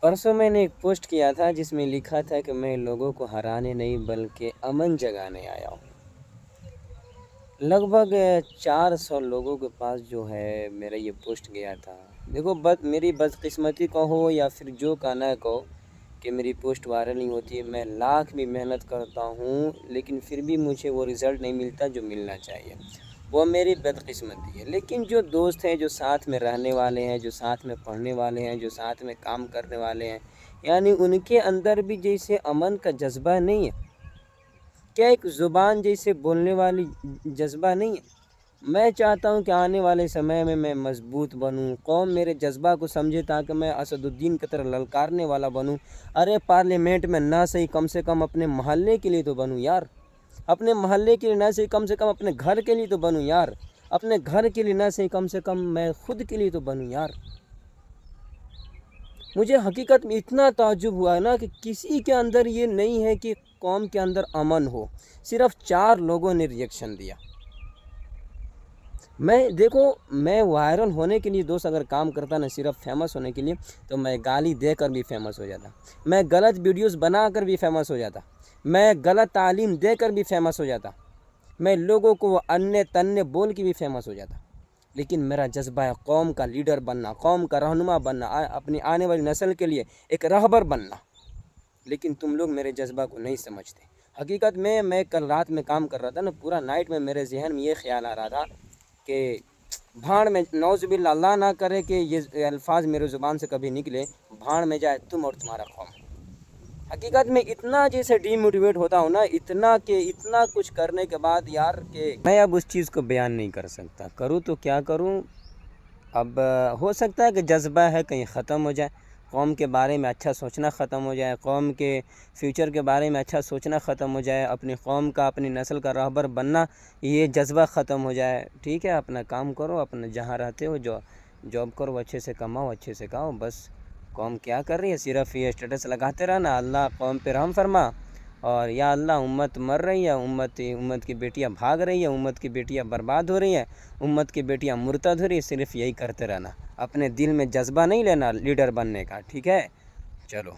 परसों मैंने एक पोस्ट किया था जिसमें लिखा था कि मैं लोगों को हराने नहीं बल्कि अमन जगाने आया हूँ। लगभग 400 लोगों के पास जो है मेरा ये पोस्ट गया था। देखो, मेरी बदकिस्मती कहो या फिर जो कहना है कहो कि मेरी पोस्ट वायरल नहीं होती है। मैं लाख भी मेहनत करता हूँ लेकिन फिर भी मुझे वो रिज़ल्ट नहीं मिलता जो मिलना चाहिए। वो मेरी बदकिस्मती है। लेकिन जो दोस्त हैं, जो साथ में रहने वाले हैं, जो साथ में पढ़ने वाले हैं, जो साथ में काम करने वाले हैं, यानी उनके अंदर भी जैसे अमन का जज्बा नहीं है क्या, एक ज़ुबान जैसे बोलने वाली जज्बा नहीं है। मैं चाहता हूं कि आने वाले समय में मैं मजबूत बनूं, कौम मेरे जज्बा को समझे ताकि मैं असदुद्दीन की तरह ललकारने वाला बनूं। अरे पार्लियामेंट में ना सही कम से कम अपने मोहल्ले के लिए तो बनूं यार। अपने मोहल्ले के लिए ना सही कम से कम अपने घर के लिए तो बनूं यार। अपने घर के लिए ना सही कम से कम मैं खुद के लिए तो बनूं यार। मुझे हकीकत में इतना ताज्जुब हुआ ना कि किसी के अंदर ये नहीं है कि कौम के अंदर अमन हो। सिर्फ 4 लोगों ने रिएक्शन दिया। मैं वायरल होने के लिए दोस्त अगर काम करता ना, सिर्फ फेमस होने के लिए, तो मैं गाली देकर भी फेमस हो जाता। मैं गलत वीडियोस बनाकर भी फेमस हो जाता। मैं गलत तालीम देकर भी फेमस हो जाता। मैं लोगों को अन्य तन्ने बोल के भी फेमस हो जाता। लेकिन मेरा जज्बा है कौम का लीडर बनना, कौम का रहनुमा बनना, अपनी आने वाली नस्ल के लिए एक रहबर बनना। लेकिन तुम लोग मेरे जज्बा को नहीं समझते। हकीकत में मैं कल रात में काम कर रहा था ना, पूरा नाइट में मेरे जहन में ये ख्याल आ रहा था कि भाड़ में, नौज़ुबिल्लाह, अल्लाह ना करे कि ये अल्फाज मेरे ज़ुबान से कभी निकले, भाड़ में जाए तुम और तुम्हारा कौम। हकीकत में इतना जैसे डीमोटिवेट होता हूँ ना, इतना कुछ करने के बाद यार कि मैं अब उस चीज़ को बयान नहीं कर सकता। करूँ तो क्या करूँ। अब हो सकता है कि जज्बा है कहीं ख़त्म हो जाए, कौम के बारे में अच्छा सोचना ख़त्म हो जाए, कौम के फ्यूचर के बारे में अच्छा सोचना ख़त्म हो जाए, अपनी कौम का, अपनी नस्ल का रहबर बनना, ये जज्बा ख़त्म हो जाए। ठीक है, अपना काम करो, अपना जहाँ रहते हो जॉब करो, अच्छे से कमाओ, अच्छे से खाओ। बस कौम क्या कर रही है, सिर्फ ये स्टेटस लगाते रहना, अल्लाह कौम पे रहम फरमा, और या अल्लाह उम्मत मर रही है, उम्मत की बेटियां भाग रही है, उम्मत की बेटियां बर्बाद हो रही हैं, उम्मत की बेटियां मुर्तद हो रही है। सिर्फ यही करते रहना, अपने दिल में जज्बा नहीं लेना लीडर बनने का। ठीक है, चलो।